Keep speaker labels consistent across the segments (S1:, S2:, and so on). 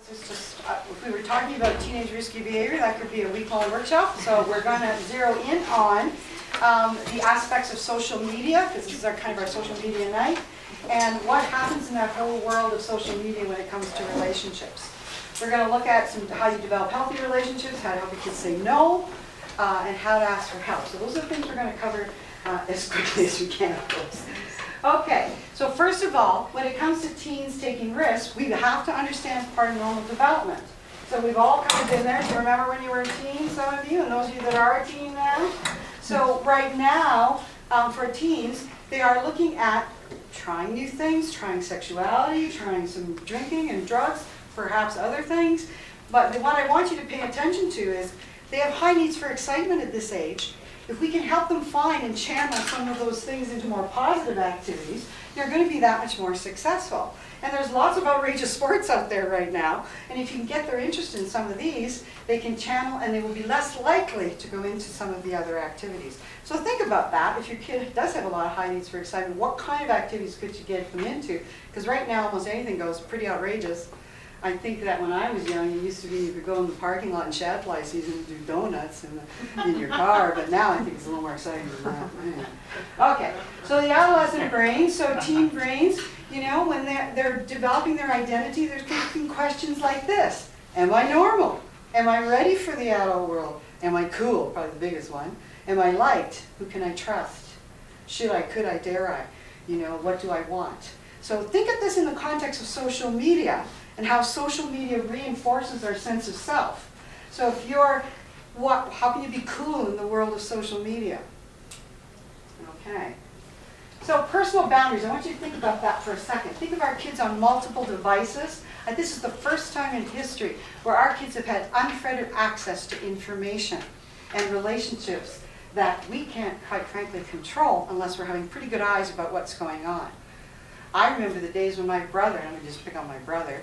S1: This is just, if we were talking about teenage risky behavior, that could be a week-long workshop. So we're going to zero in on the aspects of social media, because this is our kind of our social media night, and what happens in that whole world of social media when it comes to relationships. We're going to look at how you develop healthy relationships, how to help your kids say no, and how to ask for help. So those are the things we're going to cover as quickly as we can, of course. Okay, so first of all, when it comes to teens taking risks, we have to understand it's part of normal development. So we've all kind of been there. Do you remember when you were a teen, some of you, and those of you that are a teen now? So right now, for teens, they are looking at trying new things, trying sexuality, trying some drinking and drugs, perhaps other things. But what I want you to pay attention to is they have high needs for excitement at this age. If we can help them find and channel some of those things into more positive activities, they're going to be that much more successful. And there's lots of outrageous sports out there right now, and if you can get their interest in some of these, they can channel and they will be less likely to go into some of the other activities. So think about that. If your kid does have a lot of high needs for excitement, what kind of activities could you get them into? Because right now almost anything goes pretty outrageous. I think that when I was young, it used to be you could go in the parking lot in shad fly season and do donuts in your car, but now I think it's a little more exciting than that. Okay, so the adolescent brain, so teen brains, you know, when they're developing their identity, they're thinking questions like this. Am I normal? Am I ready for the adult world? Am I cool? Probably the biggest one. Am I liked? Who can I trust? Should I, could I, dare I? You know, what do I want? So think of this in the context of social media, and how social media reinforces our sense of self. So if you're, how can you be cool in the world of social media? Okay. So personal boundaries, I want you to think about that for a second. Think of our kids on multiple devices. This is the first time in history where our kids have had unfettered access to information and relationships that we can't, quite frankly, control unless we're having pretty good eyes about what's going on. I remember the days when my brother, and I'm going to just pick on my brother,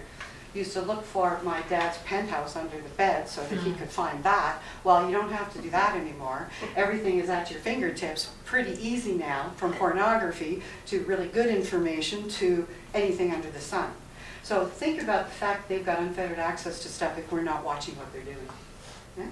S1: used to look for my dad's penthouse under the bed so that he could find that. Well, you don't have to do that anymore. Everything is at your fingertips, pretty easy now, from pornography to really good information to anything under the sun. So think about the fact they've got unfettered access to stuff if we're not watching what they're doing. Okay?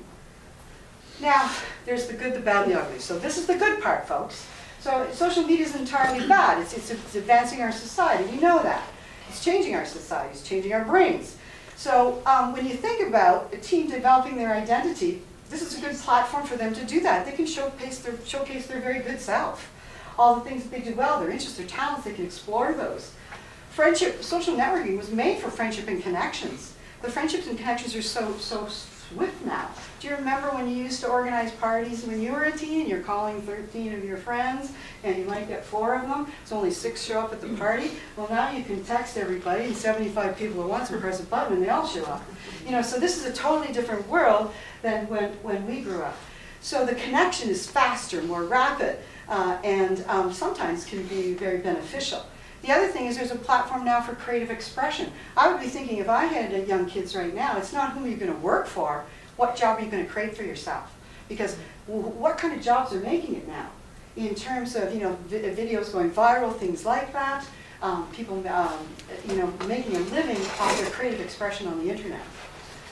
S1: Now, there's the good, the bad, and the ugly. So this is the good part, folks. So social media is entirely bad. It's advancing our society. We know that. It's changing our society. It's changing our brains. So when you think about a teen developing their identity, this is a good platform for them to do that. They can showcase their very good self. All the things that they do well, their interests, their talents, they can explore those. Friendship, social networking was made for friendship and connections. The friendships and connections are so swift now. Do you remember when you used to organize parties when you were a teen and you're calling 13 of your friends and you might get 4 of them, so only 6 show up at the party? Well, now you can text everybody and 75 people at once and press a button and they all show up. You know, so this is a totally different world than when we grew up. So the connection is faster, more rapid, and sometimes can be very beneficial. The other thing is there's a platform now for creative expression. I would be thinking if I had young kids right now, it's not who you're going to work for, what job are you going to create for yourself? Because what kind of jobs are making it now? In terms of, you know, videos going viral, things like that, people, you know, making a living off their creative expression on the internet.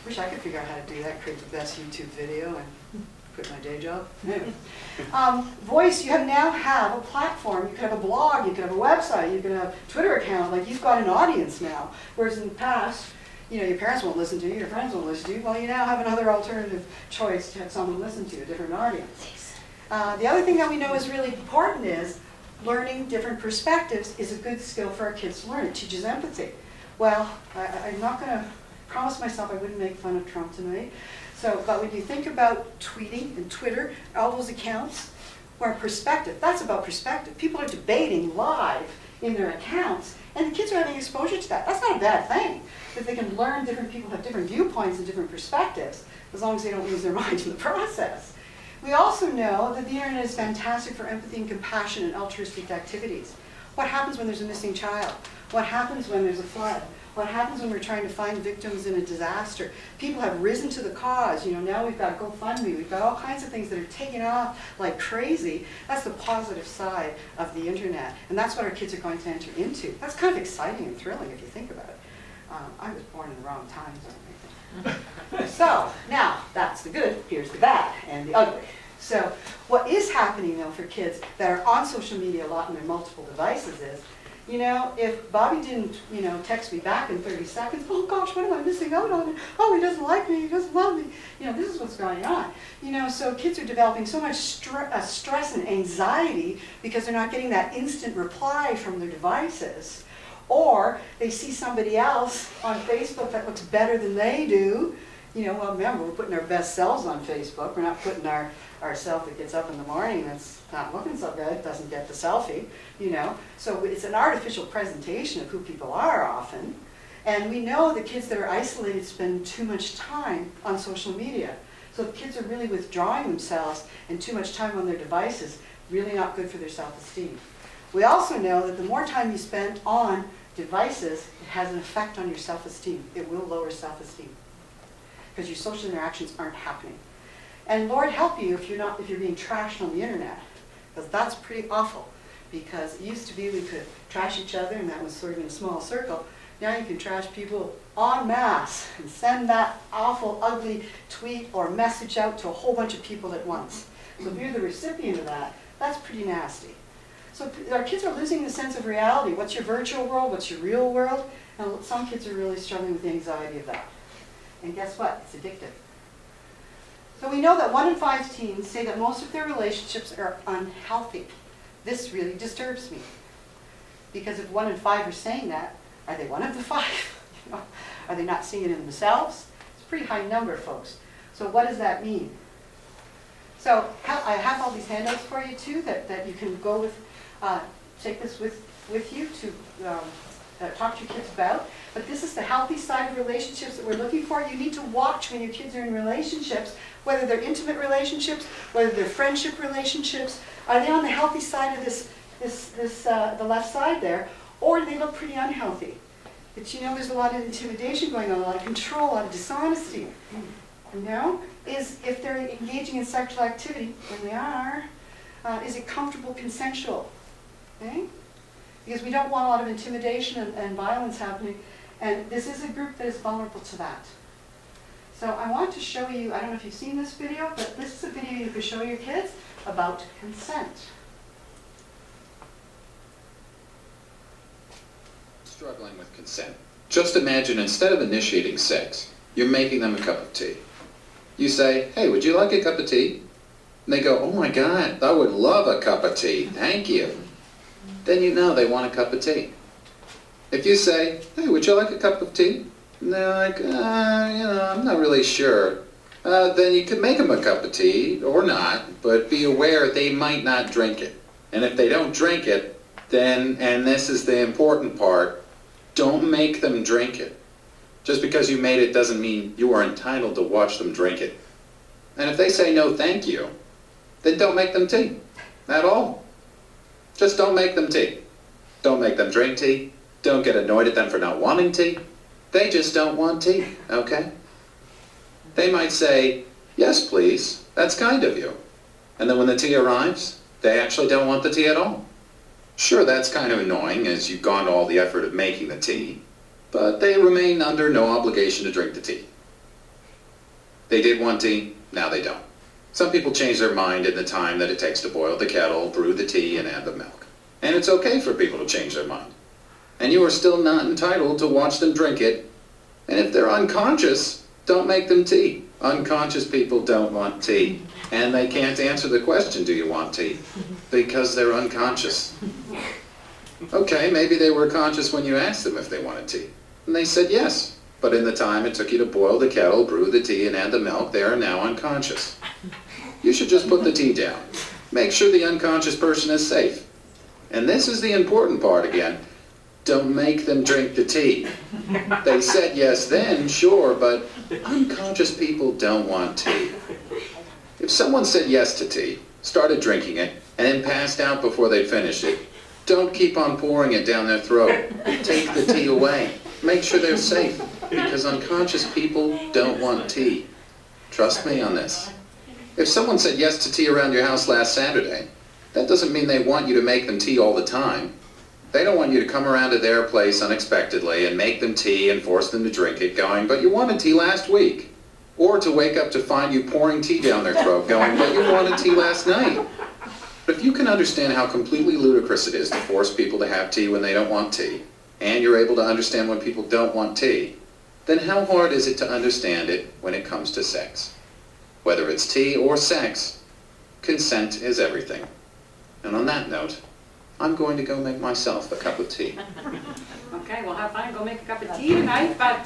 S1: Wish I could figure out how to do that, create the best YouTube video and quit my day job. Anyway. Voice, you now have a platform. You could have a blog, you could have a website, you could have a Twitter account. Like, you've got an audience now. Whereas in the past, you know, your parents won't listen to you, your friends won't listen to you. Well, you now have another alternative choice to have someone listen to, a different audience. The other thing that we know is really important is learning different perspectives is a good skill for our kids to learn. It teaches empathy. Well, I'm not going to promise myself I wouldn't make fun of Trump tonight. So, but when you think about tweeting and Twitter, all those accounts, where perspective, that's about perspective. People are debating live in their accounts, and the kids are having exposure to that. That's not a bad thing, that they can learn different people have different viewpoints and different perspectives, as long as they don't lose their mind in the process. We also know that the internet is fantastic for empathy and compassion and altruistic activities. What happens when there's a missing child? What happens when there's a flood? What happens when we're trying to find victims in a disaster? People have risen to the cause. You know, now we've got GoFundMe. We've got all kinds of things that are taking off like crazy. That's the positive side of the internet. And that's what our kids are going to enter into. That's kind of exciting and thrilling if you think about it. I was born in the wrong times. So, now, that's the good, here's the bad and the ugly. So, what is happening though for kids that are on social media a lot on their multiple devices is, you know, if Bobby didn't, you know, text me back in 30 seconds, oh gosh, what am I missing out on? Oh, he doesn't like me, he doesn't love me. You know, this is what's going on. You know, so kids are developing so much stress and anxiety because they're not getting that instant reply from their devices. Or they see somebody else on Facebook that looks better than they do. You know, well, remember, we're putting our best selves on Facebook. We're not putting our self that gets up in the morning that's not looking so good, doesn't get the selfie, you know. So it's an artificial presentation of who people are often. And we know the kids that are isolated spend too much time on social media. So if kids are really withdrawing themselves and too much time on their devices, really not good for their self-esteem. We also know that the more time you spend on devices, it has an effect on your self-esteem. It will lower self-esteem because your social interactions aren't happening. And Lord help you if you're being trashed on the internet, because that's pretty awful. Because it used to be we could trash each other, and that was sort of in a small circle. Now you can trash people en masse and send that awful, ugly tweet or message out to a whole bunch of people at once. So if you're the recipient of that, that's pretty nasty. So our kids are losing the sense of reality. What's your virtual world? What's your real world? And some kids are really struggling with the anxiety of that. And guess what? It's addictive. So we know that 1 in 5 teens say that most of their relationships are unhealthy. This really disturbs me. Because if 1 in 5 are saying that, are they one of the 5? You know, are they not seeing it in themselves? It's a pretty high number, folks. So what does that mean? So I have all these handouts for you too that you can go with, take this with you to talk to your kids about. But this is the healthy side of relationships that we're looking for. You need to watch when your kids are in relationships, whether they're intimate relationships, whether they're friendship relationships. Are they on the healthy side of the left side there, or do they look pretty unhealthy? But you know, there's a lot of intimidation going on, a lot of control, a lot of dishonesty. You know, is if they're engaging in sexual activity, when they are, is it comfortable, consensual? Okay? Because we don't want a lot of intimidation and violence happening, and this is a group that is vulnerable to that. So I want to show you, I don't know if you've seen this video, but this is a video you can show your kids about consent.
S2: Struggling with consent. Just imagine instead of initiating sex, you're making them a cup of tea. You say, hey, would you like a cup of tea? And they go, oh my God, I would love a cup of tea, thank you. Then you know they want a cup of tea. If you say, hey, would you like a cup of tea? And they're like, you know, I'm not really sure. Then you could make them a cup of tea, or not, but be aware they might not drink it. And if they don't drink it, then, and this is the important part, don't make them drink it. Just because you made it doesn't mean you are entitled to watch them drink it. And if they say no thank you, then don't make them tea at all. Just don't make them tea. Don't make them drink tea. Don't get annoyed at them for not wanting tea. They just don't want tea, okay? They might say, yes please, that's kind of you. And then when the tea arrives, they actually don't want the tea at all. Sure, that's kind of annoying as you've gone to all the effort of making the tea, but they remain under no obligation to drink the tea. They did want tea, now they don't. Some people change their mind in the time that it takes to boil the kettle, brew the tea, and add the milk. And it's okay for people to change their mind. And you are still not entitled to watch them drink it. And if they're unconscious, don't make them tea. Unconscious people don't want tea. And they can't answer the question, do you want tea? Because they're unconscious. Okay, maybe they were conscious when you asked them if they wanted tea. And they said yes. But in the time it took you to boil the kettle, brew the tea, and add the milk, they are now unconscious. You should just put the tea down. Make sure the unconscious person is safe. And this is the important part again. Don't make them drink the tea. They said yes then, sure, but unconscious people don't want tea. If someone said yes to tea, started drinking it, and then passed out before they finished it, don't keep on pouring it down their throat. Take the tea away. Make sure they're safe, because unconscious people don't want tea. Trust me on this. If someone said yes to tea around your house last Saturday, that doesn't mean they want you to make them tea all the time. They don't want you to come around to their place unexpectedly and make them tea and force them to drink it, going, but you wanted tea last week. Or to wake up to find you pouring tea down their throat, going, but you wanted tea last night. But if you can understand how completely ludicrous it is to force people to have tea when they don't want tea, and you're able to understand when people don't want tea, then how hard is it to understand it when it comes to sex? Whether it's tea or sex, consent is everything. And on that note, I'm going to go make myself a cup of tea.
S1: Okay, well, have fun, go make a cup of tea tonight, but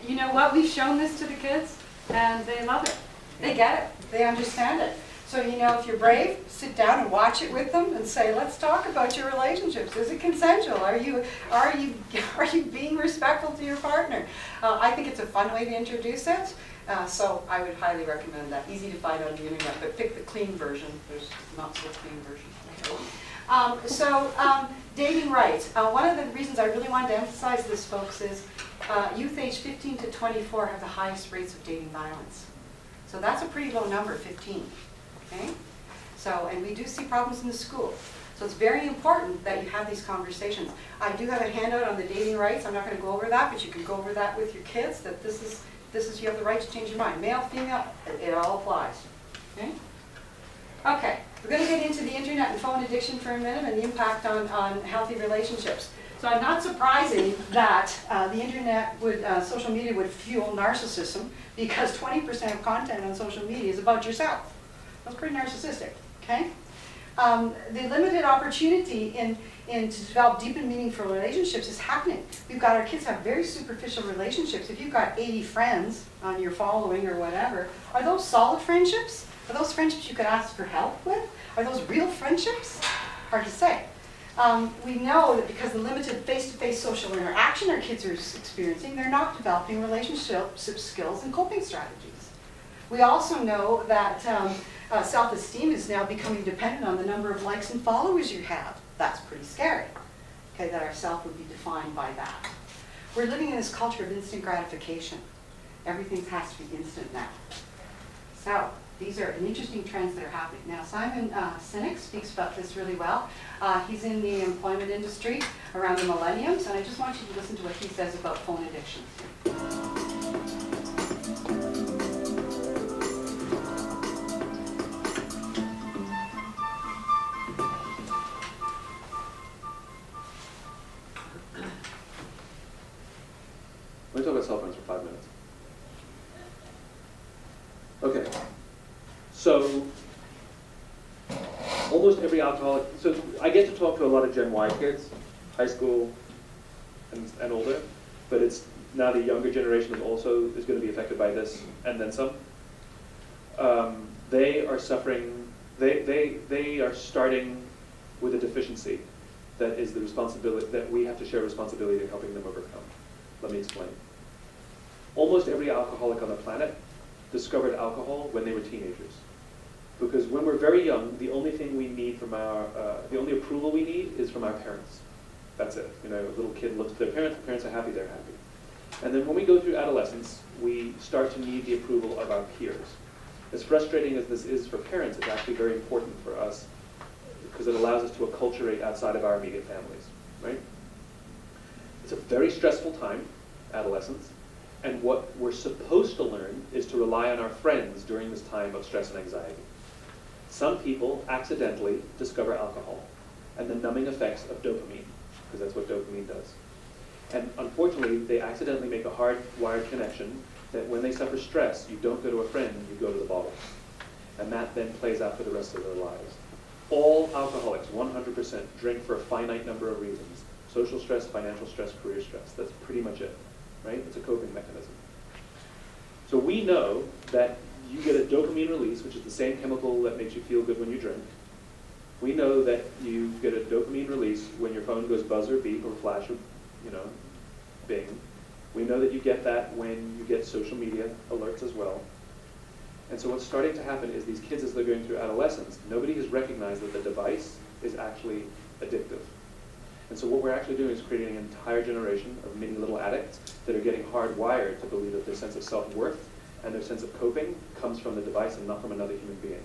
S1: you know what, we've shown this to the kids, and they love it. They get it, they understand it. So, you know, if you're brave, sit down and watch it with them and say, let's talk about your relationships. Is it consensual? Are you being respectful to your partner? I think it's a fun way to introduce it. So I would highly recommend that. Easy to find on the internet, but pick the clean version. There's not so clean version. Dating rights. One of the reasons I really wanted to emphasize this, folks, is youth age 15 to 24 have the highest rates of dating violence. So that's a pretty low number, 15. Okay? So, and we do see problems in the school. So it's very important that you have these conversations. I do have a handout on the dating rights. I'm not going to go over that, but you can go over that with your kids, that this is you have the right to change your mind. Male, female, it all applies. Okay? Okay, we're going to get into the internet and phone addiction for a minute and the impact on healthy relationships. So I'm not surprising that the internet would, social media would fuel narcissism, because 20% of content on social media is about yourself. That's pretty narcissistic, okay? The limited opportunity to develop deep and meaningful relationships is happening. We've got our kids have very superficial relationships. If you've got 80 friends on your following or whatever, are those solid friendships? Are those friendships you could ask for help with? Are those real friendships? Hard to say. We know that because of the limited face-to-face social interaction our kids are experiencing, they're not developing relationship skills and coping strategies. We also know that self-esteem is now becoming dependent on the number of likes and followers you have. That's pretty scary, okay, that our self would be defined by that. We're living in this culture of instant gratification. Everything has to be instant now. So these are interesting trends that are happening. Now, Simon Sinek speaks about this really well. He's in the employment industry around the millenniums, and I just want you to listen to what he says about phone addiction.
S3: Let me talk about cell phones for 5 minutes. Okay. So, almost every alcoholic, so I get to talk to a lot of Gen Y kids, high school and older, but it's now the younger generation is going to be affected by this, and then some. They are suffering, they are starting with a deficiency that is the responsibility, that we have to share responsibility in helping them overcome. Let me explain. Almost every alcoholic on the planet discovered alcohol when they were teenagers. Because when we're very young, the only thing we need from the only approval we need is from our parents. That's it. You know, a little kid looks at their parents are happy, they're happy. And then when we go through adolescence, we start to need the approval of our peers. As frustrating as this is for parents, it's actually very important for us because it allows us to acculturate outside of our immediate families, right? It's a very stressful time, adolescence, and what we're supposed to learn is to rely on our friends during this time of stress and anxiety. Some people accidentally discover alcohol and the numbing effects of dopamine, because that's what dopamine does. And unfortunately, they accidentally make a hardwired connection that when they suffer stress, you don't go to a friend, you go to the bottle. And that then plays out for the rest of their lives. All alcoholics, 100%, drink for a finite number of reasons. Social stress, financial stress, career stress. That's pretty much it, right? It's a coping mechanism. So we know that you get a dopamine release, which is the same chemical that makes you feel good when you drink. We know that you get a dopamine release when your phone goes buzz or beep or flash or, bing. We know that you get that when you get social media alerts as well. And so what's starting to happen is these kids, as they're going through adolescence, nobody has recognized that the device is actually addictive. And so what we're actually doing is creating an entire generation of mini little addicts that are getting hardwired to believe that their sense of self-worth and their sense of coping comes from the device and not from another human being.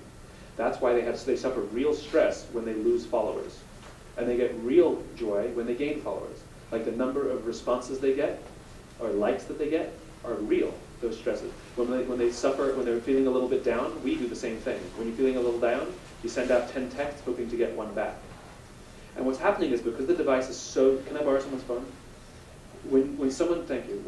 S3: That's why they suffer real stress when they lose followers. And they get real joy when they gain followers. Like the number of responses they get, or likes that they get, are real, those stresses. When they suffer, when they're feeling a little bit down, we do the same thing. When you're feeling a little down, you send out 10 texts hoping to get one back. And what's happening is because the device is so, can I borrow someone's phone? When someone, thank you,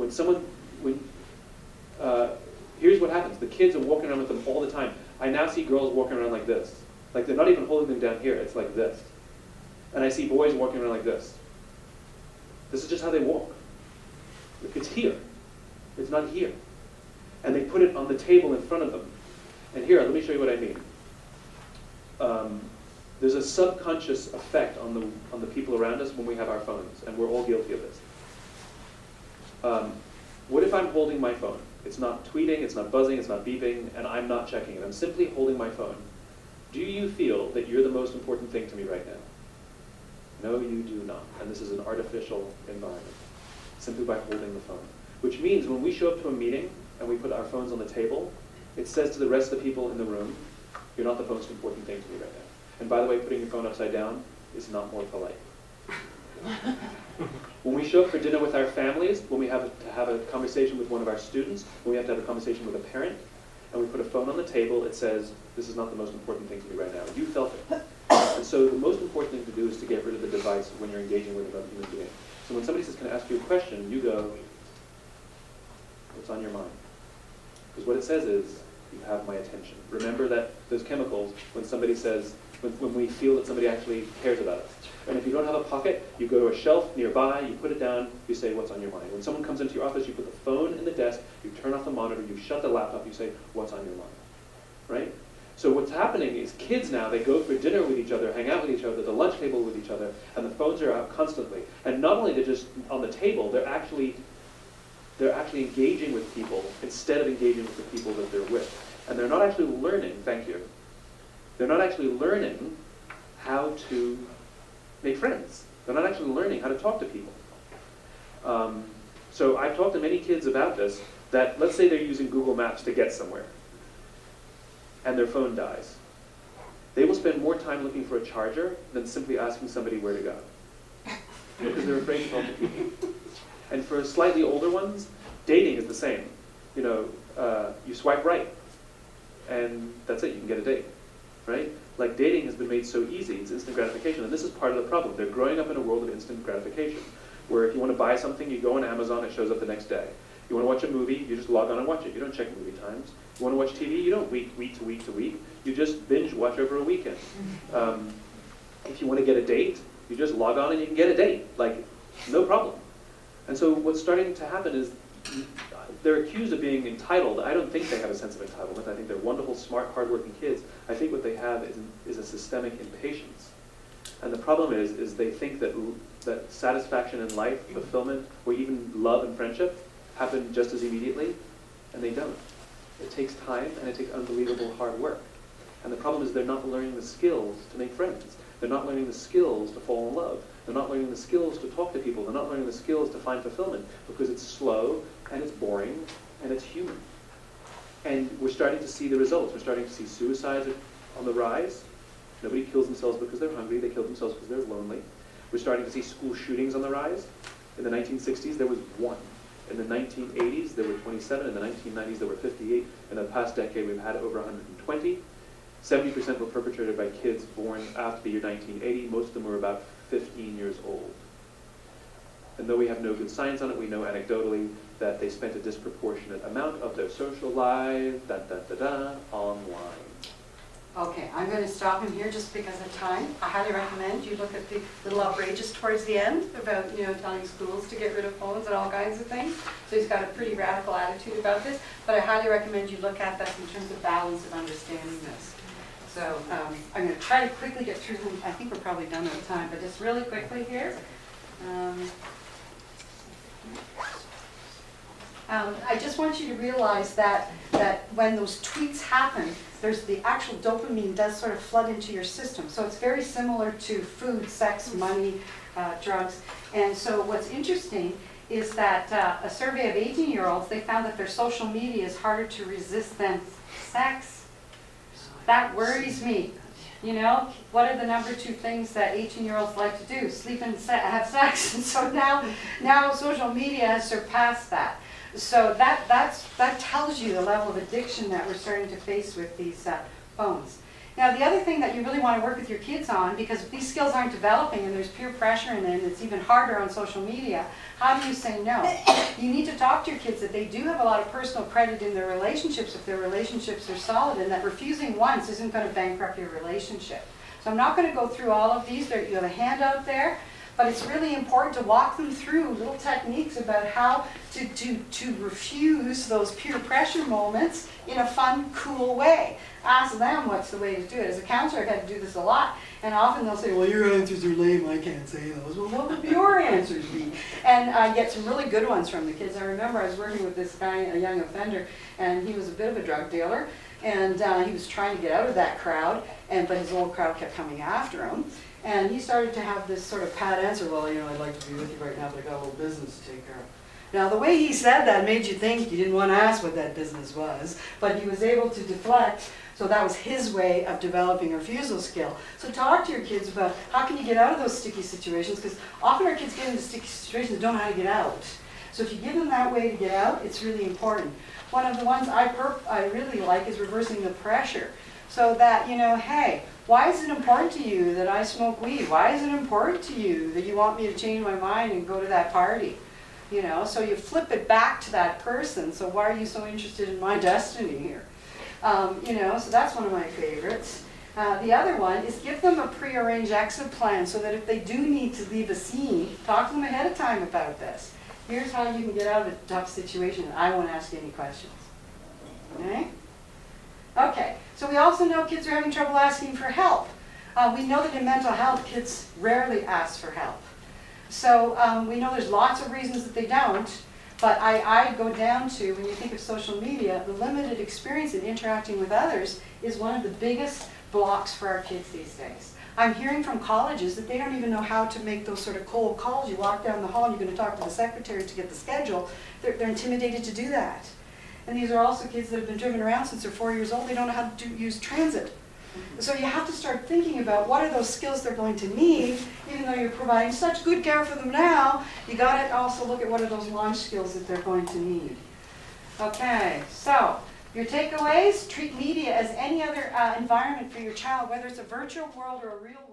S3: here's what happens. The kids are walking around with them all the time. I now see girls walking around like this. Like they're not even holding them down here, it's like this. And I see boys walking around like this. This is just how they walk. It's here. It's not here. And they put it on the table in front of them. And here, let me show you what I mean. There's a subconscious effect on the people around us when we have our phones, and we're all guilty of this. What if I'm holding my phone? It's not tweeting, it's not buzzing, it's not beeping, and I'm not checking it. I'm simply holding my phone. Do you feel that you're the most important thing to me right now? No, you do not. And this is an artificial environment, simply by holding the phone. Which means when we show up to a meeting and we put our phones on the table, it says to the rest of the people in the room, you're not the most important thing to me right now. And by the way, putting your phone upside down is not more polite. When we show up for dinner with our families, when we have to have a conversation with one of our students, when we have to have a conversation with a parent, and we put a phone on the table, it says, this is not the most important thing to me right now. You felt it. And so the most important thing to do is to get rid of the device when you're engaging with another human being. So when somebody says, can I ask you a question, you go, what's on your mind? Because what it says is, you have my attention. Remember that those chemicals, when somebody says, when we feel that somebody actually cares about us. And if you don't have a pocket, you go to a shelf nearby, you put it down, you say, what's on your mind? When someone comes into your office, you put the phone in the desk, you turn off the monitor, you shut the laptop, you say, what's on your mind? Right? So what's happening is kids now, they go for dinner with each other, hang out with each other, the lunch table with each other, and the phones are out constantly. And not only they're just on the table, they're actually engaging with people instead of engaging with the people that they're with. And they're not actually learning, thank you, they're not actually learning how to make friends. They're not actually learning how to talk to people. So I've talked to many kids about this, that let's say they're using Google Maps to get somewhere, and their phone dies. They will spend more time looking for a charger than simply asking somebody where to go. Because they're afraid to talk to people. And for slightly older ones, dating is the same. You swipe right, and that's it, you can get a date, right? Like dating has been made so easy, it's instant gratification, and this is part of the problem. They're growing up in a world of instant gratification, where if you want to buy something, you go on Amazon, it shows up the next day. You want to watch a movie, you just log on and watch it. You don't check movie times. You want to watch TV, you don't week to week to week. You just binge watch over a weekend. If you want to get a date, you just log on and you can get a date, like no problem. And so what's starting to happen is they're accused of being entitled. I don't think they have a sense of entitlement. I think they're wonderful, smart, hardworking kids. I think what they have is a systemic impatience. And the problem is they think that satisfaction in life, fulfillment, or even love and friendship happen just as immediately, and they don't. It takes time, and it takes unbelievable hard work. And the problem is they're not learning the skills to make friends. They're not learning the skills to fall in love. They're not learning the skills to talk to people. They're not learning the skills to find fulfillment, because it's slow, and it's boring, and it's human. And we're starting to see the results. We're starting to see suicides on the rise. Nobody kills themselves because they're hungry. They kill themselves because they're lonely. We're starting to see school shootings on the rise. In the 1960s, there was 1. In the 1980s, there were 27. In the 1990s, there were 58. In the past decade, we've had over 120. 70% were perpetrated by kids born after the year 1980. Most of them were about 15 years old. And though we have no good science on it, we know anecdotally that they spent a disproportionate amount of their social lives, online.
S1: Okay, I'm going to stop him here just because of time. I highly recommend you look at the little outrageous towards the end about, telling schools to get rid of phones and all kinds of things. So he's got a pretty radical attitude about this, but I highly recommend you look at that in terms of balance of understanding this. So I'm going to try to quickly get through them. I think we're probably done out of time, but just really quickly here. I just want you to realize that when those tweets happen, there's the actual dopamine does sort of flood into your system. So it's very similar to food, sex, money, drugs. And so what's interesting is that a survey of 18-year-olds, they found that their social media is harder to resist than sex. That worries me. You know, what are the number 2 things that 18-year-olds like to do? Sleep and have sex. And so now social media has surpassed that. So that tells you the level of addiction that we're starting to face with these phones. Now, the other thing that you really want to work with your kids on, because these skills aren't developing and there's peer pressure in it, and it's even harder on social media, how do you say no? You need to talk to your kids that they do have a lot of personal credit in their relationships if their relationships are solid, and that refusing once isn't going to bankrupt your relationship. So I'm not going to go through all of these. You have a handout there. But it's really important to walk them through little techniques about how to refuse those peer pressure moments in a fun, cool way. Ask them what's the way to do it. As a counselor, I've had to do this a lot. And often they'll say, well, your answers are lame, I can't say those. Well, what would your answers be? And I get some really good ones from the kids. I remember I was working with this guy, a young offender, and he was a bit of a drug dealer. And he was trying to get out of that crowd, but his old crowd kept coming after him. And he started to have this sort of pat answer, well, you know, I'd like to be with you right now, but I got a little business to take care of. Now, the way he said that made you think you didn't want to ask what that business was, but he was able to deflect, so that was his way of developing a refusal skill. So talk to your kids about how can you get out of those sticky situations, because often our kids get into sticky situations and don't know how to get out. So if you give them that way to get out, it's really important. One of the ones I really like is reversing the pressure. So that, you know, hey, why is it important to you that I smoke weed? Why is it important to you that you want me to change my mind and go to that party? You know, so you flip it back to that person. So why are you so interested in my destiny here? You know, so that's one of my favorites. The other one is give them a prearranged exit plan so that if they do need to leave a scene, talk to them ahead of time about this. Here's how you can get out of a tough situation, and I won't ask you any questions. Okay? Okay, so we also know kids are having trouble asking for help. We know that in mental health, kids rarely ask for help. So we know there's lots of reasons that they don't, but I go down to, when you think of social media, the limited experience in interacting with others is one of the biggest blocks for our kids these days. I'm hearing from colleges that they don't even know how to make those sort of cold calls. You walk down the hall and you're going to talk to the secretary to get the schedule. They're intimidated to do that. And these are also kids that have been driven around since they're 4 years old. They don't know how to use transit. So you have to start thinking about what are those skills they're going to need, even though you're providing such good care for them now. You got to also look at what are those launch skills that they're going to need. Okay, so your takeaways: treat media as any other environment for your child, whether it's a virtual world or a real world.